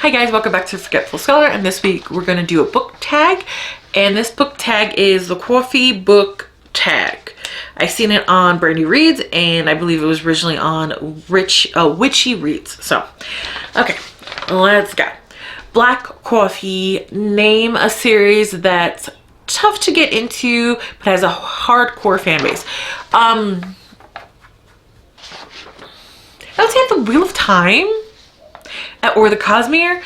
Hi guys, welcome back to Forgetful Scholar, and this week we're going to do a book tag, and this book tag is the coffee book tag. I seen it on Brandy Reads, and I believe it was originally on Witchy Reads. So, okay, let's go. Black coffee, name a series that's tough to get into, but has a hardcore fan base. I would say The Wheel of Time or The Cosmere.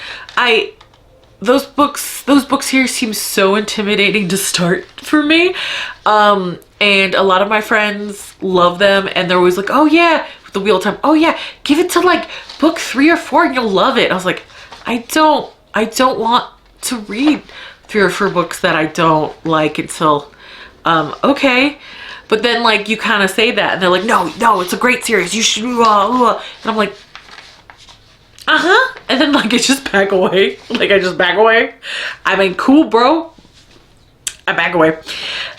Those books here seem so intimidating to start for me. And a lot of my friends love them, and they're always like, oh yeah, The Wheel of Time, oh yeah, give it to like book 3 or 4 and you'll love it. I was like, I don't want to read 3 or 4 books that I don't like until okay. But then like you kind of say that and they're like, no, it's a great series, you should and I'm like, and then like I just back away. I mean, cool, bro, I back away.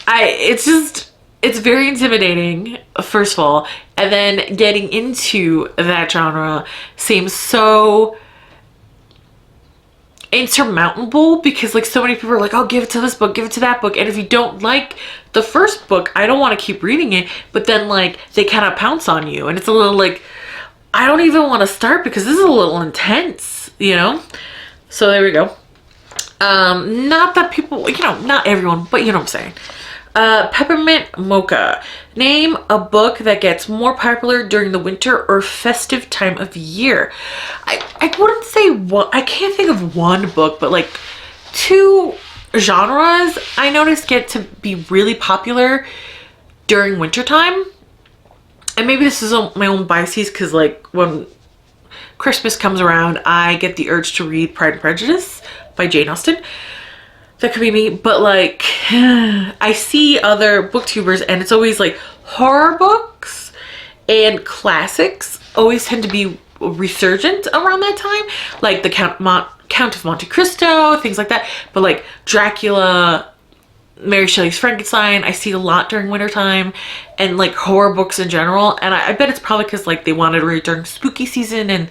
It's very intimidating, first of all, and then getting into that genre seems so insurmountable because like so many people are like, oh, give it to this book, give it to that book, and if you don't like the first book, I don't want to keep reading it, but then like they kind of pounce on you and it's a little like, I don't even want to start because this is a little intense, you know? So there we go. Not that people, not everyone, but you know what I'm saying. Peppermint Mocha. Name a book that gets more popular during the winter or festive time of year. I wouldn't say one, I can't think of one book, but like 2 genres I noticed get to be really popular during wintertime. And maybe this is my own biases because like when Christmas comes around, I get the urge to read Pride and Prejudice by Jane Austen. That could be me, but like I see other booktubers and it's always like horror books and classics always tend to be resurgent around that time, like the Count of Monte Cristo, things like that. But like Dracula, Mary Shelley's Frankenstein, I see a lot during wintertime, and like horror books in general. And I bet it's probably because like they wanted to read during spooky season and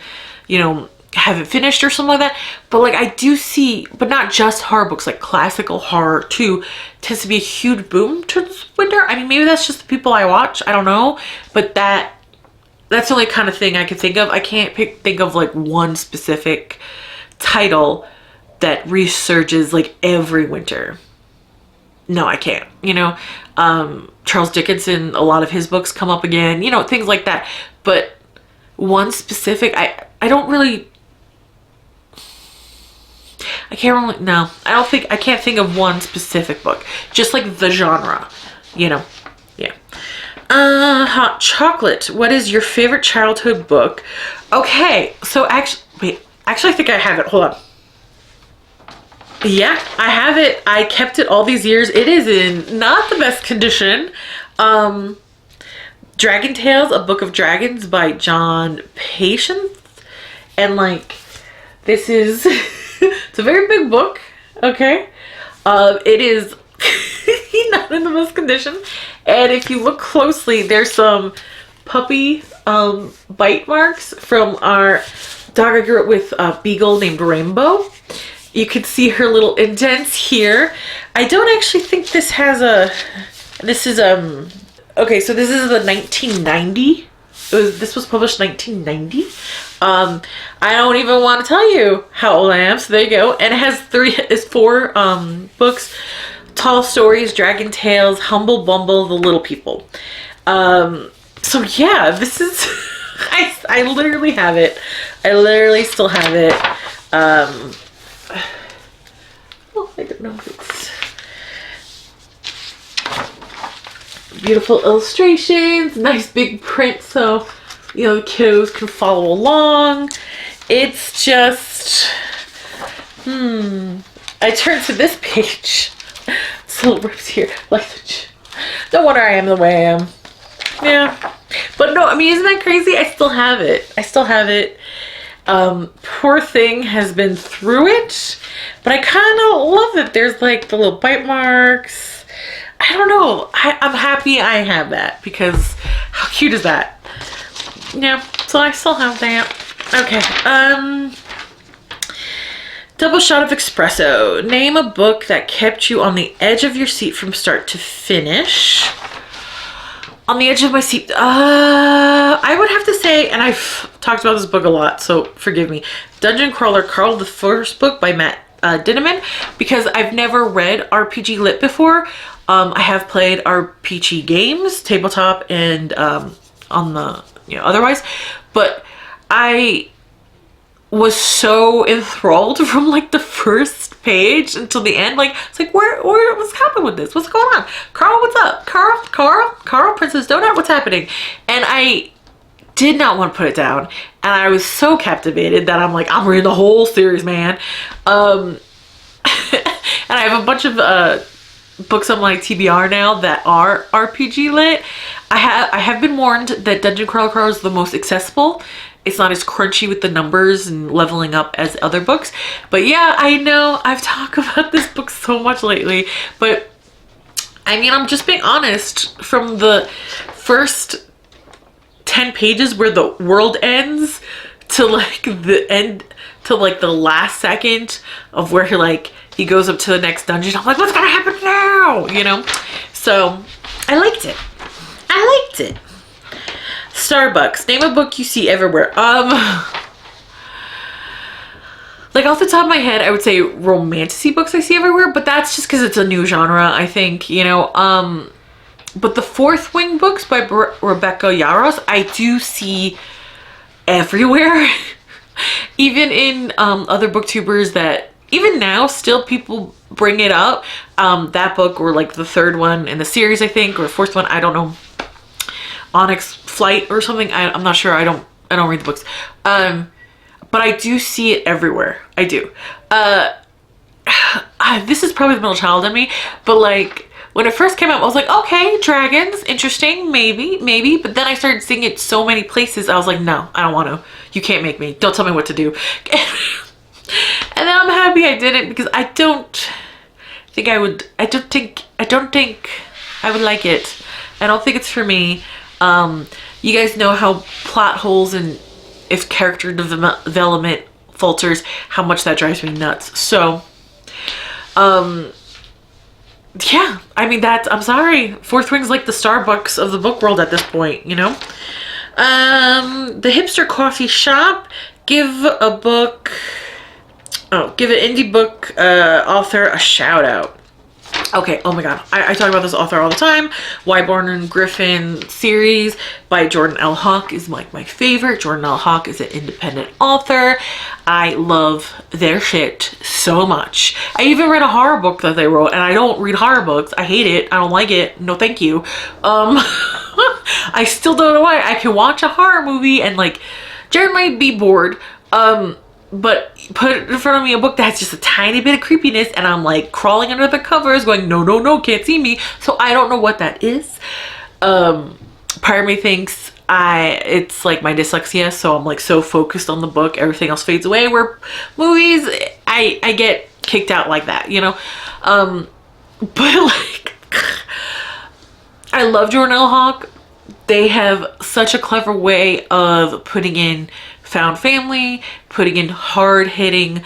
have it finished or something like that. But like I do see, but not just horror books, like classical horror too tends to be a huge boom towards winter. I mean, maybe that's just the people I watch, I don't know, but that's the only kind of thing I can think of. I can't think of like one specific title that resurges like every winter. No, I can't. Charles Dickens, a lot of his books come up again, things like that. But one specific, I don't really, I can't think of one specific book. Just like the genre, yeah. Hot chocolate. What is your favorite childhood book? Okay, so actually I think I have it. Hold on. Yeah, I have it. I kept it all these years. It is in not the best condition. Dragon Tales, A Book of Dragons by John Patience. And like, this is, it's a very big book, okay? It is not in the best condition. And if you look closely, there's some puppy bite marks from our dog I grew up with, a beagle named Rainbow. You can see her little indents here. I don't actually think this has okay, so this is the 1990. This was published 1990. I don't even want to tell you how old I am, so there you go. And it has 4 books: Tall Stories, Dragon Tales, Humble Bumble, The Little People. So yeah, this is I literally have it. I literally still have it. Well, I don't know if it's beautiful illustrations, nice big print, so the kiddos can follow along. It's just I turn to this page. This little rips here, like no wonder I am the way I am. Yeah, but no, I mean, isn't that crazy? I still have it. Poor thing has been through it, but I kind of love that there's like the little bite marks. I don't know. I'm happy I have that because how cute is that? Yeah, so I still have that. Okay. Double shot of espresso. Name a book that kept you on the edge of your seat from start to finish. On the edge of my seat, I would have to say, and I've talked about this book a lot, so forgive me, Dungeon Crawler Carl, the first book by Matt Dinneman, because I've never read RPG Lit before. I have played RPG games, tabletop, and on the, otherwise, but I was so enthralled from like the first page until the end. Like, it's like, what's happening with this? What's going on? Carl, what's up? Carl, Princess Donut, what's happening? And I did not want to put it down. And I was so captivated that I'm like, I'm reading the whole series, man. And I have a bunch of books on my TBR now that are RPG lit. I have been warned that Dungeon Crawler Carl is the most accessible. It's not as crunchy with the numbers and leveling up as other books. But yeah, I know I've talked about this book so much lately. But I mean, I'm just being honest. From the first 10 pages where the world ends to like the end, to like the last second of where he goes up to the next dungeon. I'm like, what's gonna happen now? So I liked it. Starbucks. Name a book you see everywhere. Like off the top of my head, I would say romantasy books I see everywhere, but that's just because it's a new genre, I think, but the Fourth Wing books by Rebecca Yarros, I do see everywhere. Even in other booktubers that even now still people bring it up. That book, or like the third one in the series, I think, or fourth one, I don't know. Onyx Flight or something. I'm not sure. I don't read the books. But I do see it everywhere. I do. This is probably the middle child in me, but like when it first came out, I was like, okay, dragons, interesting, maybe. But then I started seeing it so many places. I was like, no, I don't want to. You can't make me. Don't tell me what to do. And then I'm happy I didn't, because I don't think I would. I don't think I would like it. I don't think it's for me. You guys know how plot holes and if character development falters, how much that drives me nuts. So, yeah, I mean, I'm sorry. Fourth Wing's like the Starbucks of the book world at this point, The Hipster Coffee Shop. Give an indie book author a shout out. Okay, oh my god, I talk about this author all the time. Wyborn and Griffin series by Jordan L. Hawk is like my favorite. Jordan L. Hawk is an independent author. I love their shit so much. I even read a horror book that they wrote, and I don't read horror books. I hate it. I don't like it. No thank you. I still don't know why. I can watch a horror movie and like generally be bored. But put in front of me a book that has just a tiny bit of creepiness and I'm like crawling under the covers going, no, can't see me. So I don't know what that is. Part of me thinks it's like my dyslexia, so I'm like so focused on the book, everything else fades away, where movies, I get kicked out like that, but like, I love Jordan L. Hawk. They have such a clever way of putting in found family, putting in hard-hitting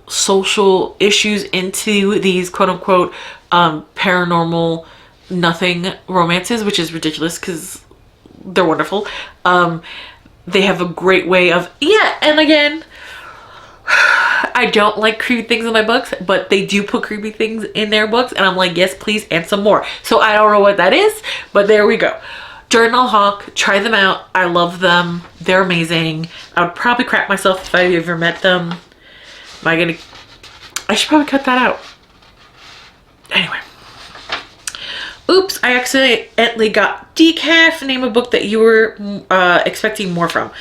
social issues into these quote-unquote paranormal nothing romances, which is ridiculous because they're wonderful. They have a great way of, and again, I don't like creepy things in my books, but they do put creepy things in their books, and I'm like, yes, please, and some more. So I don't know what that is, but there we go. Jordan L. Hawk, try them out. I love them. They're amazing. I would probably crap myself if I ever met them. I should probably cut that out. Anyway. Oops, I accidentally got decaf. Name a book that you were expecting more from.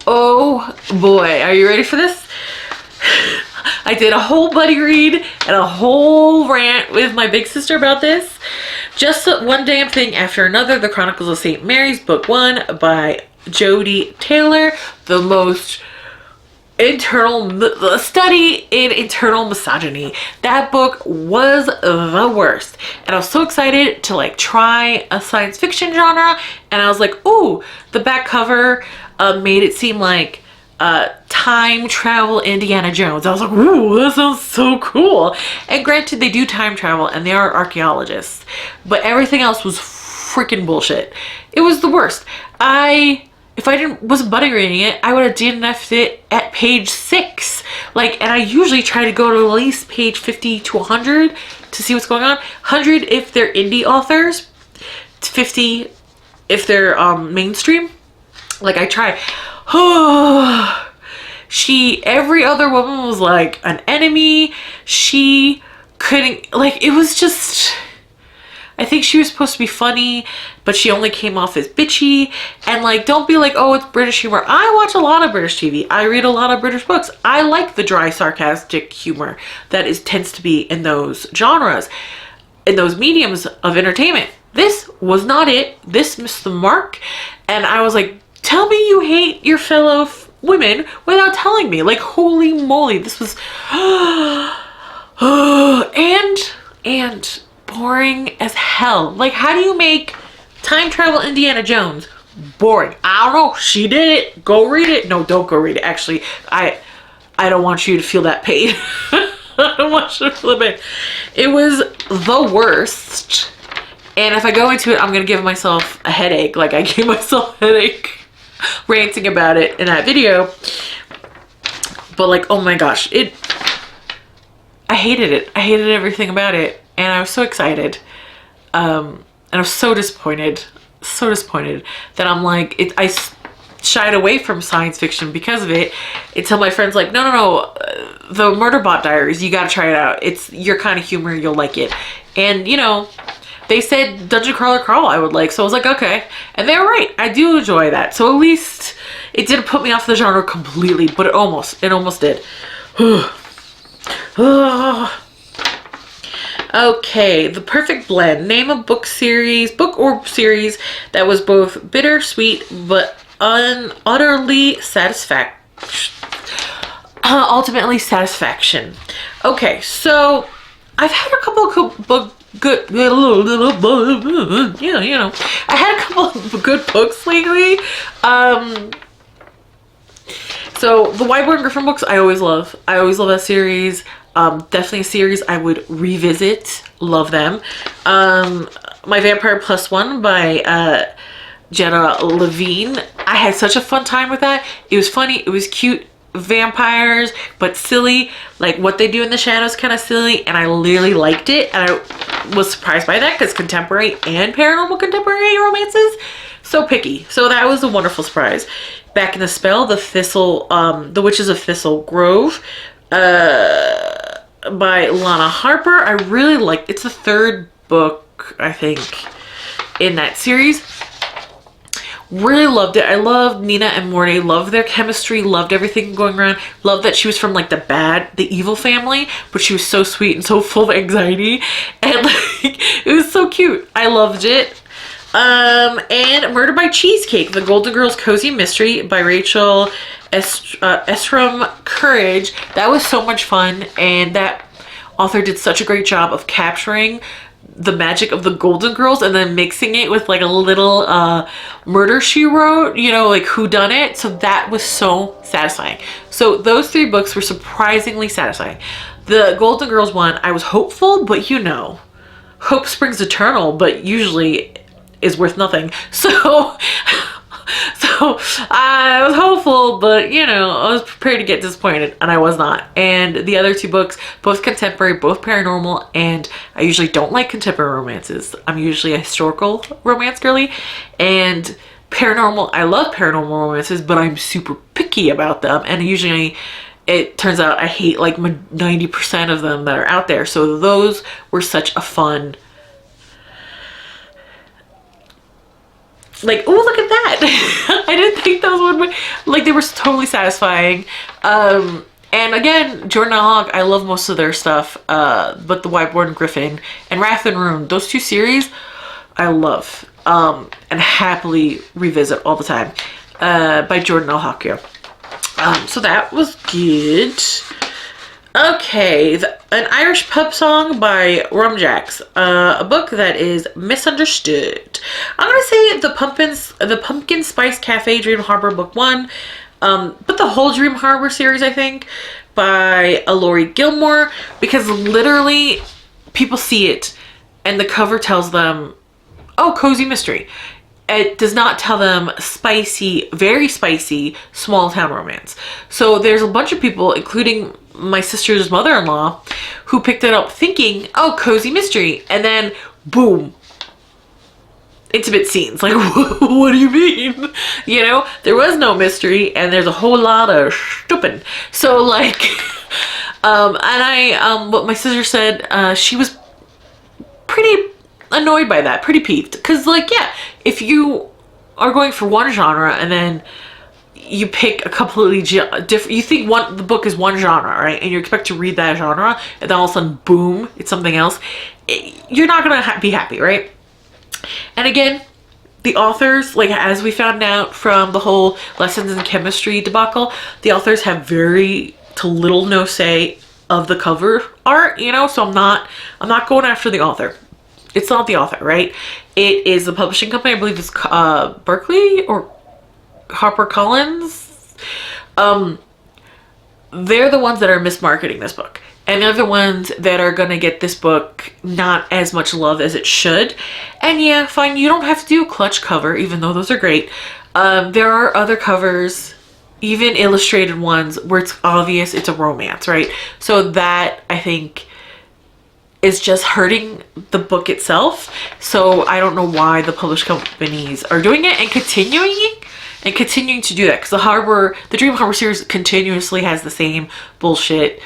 Oh boy, are you ready for this? I did a whole buddy read and a whole rant with my big sister about this. Just One Damn Thing After Another, The Chronicles of St. Mary's, Book 1 by Jodi Taylor. The most study in internal misogyny. That book was the worst. And I was so excited to like try a science fiction genre. And I was like, ooh, the back cover made it seem like time travel Indiana Jones. I was like, ooh, that sounds so cool. And granted, they do time travel and they are archaeologists, but everything else was freaking bullshit. It was the worst. If I wasn't buddy reading it, I would have DNF'd it at page 6. Like, and I usually try to go to at least page 50 to 100 to see what's going on. 100 if they're indie authors, 50 if they're mainstream. Like, I try. Every other woman was like an enemy. She couldn't, like, it was just, I think she was supposed to be funny, but she only came off as bitchy. And like, don't be like, oh, it's British humor. I watch a lot of British TV. I read a lot of British books. I like the dry, sarcastic humor that tends to be in those genres, in those mediums of entertainment. This was not it. This missed the mark. And I was like, tell me you hate your fellow women without telling me. Like, holy moly, this was and boring as hell. Like, how do you make time travel Indiana Jones boring? I don't know. She did it. Go read it. No, don't go read it. Actually, I don't want you to feel that pain. I don't want you to feel that pain. It was the worst. And if I go into it, I'm going to give myself a headache. Like, I gave myself a headache ranting about it in that video. But like, oh my gosh, I hated it. I hated everything about it. And I was so excited. And I was so disappointed that I'm like, I shied away from science fiction because of it, until my friend's like, no, the Murderbot Diaries, you gotta try it out. It's your kind of humor, you'll like it. And you know, they said Dungeon Crawler Crawl I would like, so I was like, okay. And they were right. I do enjoy that. So at least it didn't put me off the genre completely, but it almost did. Okay, The Perfect Blend. Name a book or series that was both bittersweet but utterly ultimately satisfaction. Okay, so I've had a couple of I had a couple of good books lately. So the White Boy and Griffin books I always love that series. Definitely a series I would revisit. Love them. My Vampire Plus One by Jenna Levine. I had such a fun time with that. It was funny. It was cute. Vampires, but silly. Like, what they do in the shadows kind of silly, and I really liked it. And I was surprised by that because contemporary and paranormal contemporary romances, so picky. So that was a wonderful surprise. Back in the Spell, The Witches of Thistle Grove, by Lana Harper. I really liked. It's the third book, I think, in that series. Really loved it. I loved Nina and Morty. Loved their chemistry. Loved everything going around. Loved that she was from like the evil family, but she was so sweet and so full of anxiety. And like, it was so cute. I loved it. And Murder by Cheesecake, The Golden Girls Cozy Mystery by Rachel Esram Courage. That was so much fun, and that author did such a great job of capturing the magic of the Golden Girls and then mixing it with like a little murder she wrote, you know, like whodunit. So that was so satisfying. So those three books were surprisingly satisfying. The Golden Girls one, I was hopeful, but you know, hope springs eternal, but usually is worth nothing. So I was hopeful, but you know, I was prepared to get disappointed, and I was not. And the other two books, both contemporary, both paranormal, and I usually don't like contemporary romances. I'm usually a historical romance girly, and paranormal, I love paranormal romances, but I'm super picky about them, and usually it turns out I hate like 90% of them that are out there. So those were such a fun, like, oh, look at that. I didn't think those would be, like, they were totally satisfying. And again, Jordan and Hogg, I love most of their stuff, but The White-Born Griffin and Wrath and Rune, those two series I love, and happily revisit all the time, by Jordan L. Hawke. So that was good. Okay, An Irish Pub Song by Rumjacks, a book that is misunderstood. I'm gonna say The Pumpkin Spice Cafe, Dream Harbor, Book 1. But the whole Dream Harbor series, I think, by Lori Gilmore, because literally people see it and the cover tells them, oh, cozy mystery. It does not tell them spicy, very spicy, small town romance. So there's a bunch of people, including my sister's mother-in-law, who picked it up thinking, oh, cozy mystery. And then, boom, intimate scenes. Like, what do you mean? You know, there was no mystery and there's a whole lot of stupid. So like, what my sister said, she was pretty annoyed by that, pretty peeved. Because like, yeah, if you are going for one genre and then you pick a completely different, you think the book is one genre, right? And you expect to read that genre and then all of a sudden, boom, it's something else. You're not going to be happy, right? And again, the authors, like as we found out from the whole lessons in chemistry debacle, the authors have very to little no say of the cover art, you know, so I'm not going after the author. It's not the author, right? It is the publishing company. I believe it's Berkeley or HarperCollins. They're the ones that are mismarketing this book. And they're the ones that are going to get this book not as much love as it should. And yeah, fine, you don't have to do a clutch cover, even though those are great. There are other covers, even illustrated ones, where it's obvious it's a romance, right? So that, I think, is just hurting the book itself. So I don't know why the published companies are doing it and continuing to do that, because the Dream Harbor series continuously has the same bullshit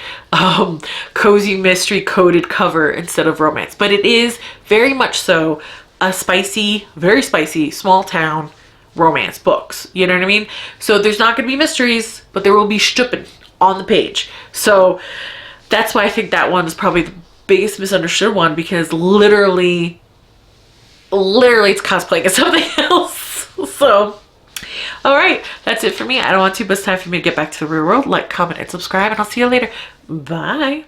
cozy mystery coded cover instead of romance. But it is very much so a spicy, very spicy, small town romance books. You know what I mean? So there's not going to be mysteries, but there will be stupid on the page. So that's why I think that one is probably the biggest misunderstood one, because literally it's cosplaying as something else. So all right, that's it for me. I don't want to, but it's time for me to get back to the real world. Like, comment, and subscribe, and I'll see you later. Bye.